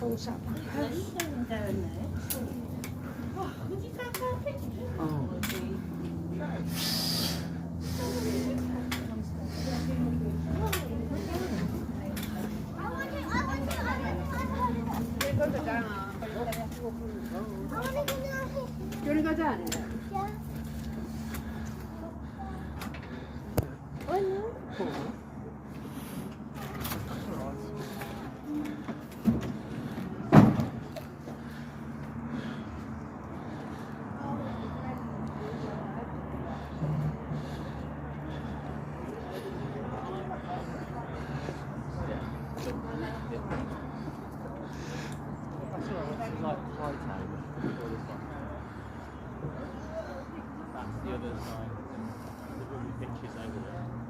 close up my house. Oh. 저리 가자. It's like high tide before this one. That's the other side. There's all the pitches over there.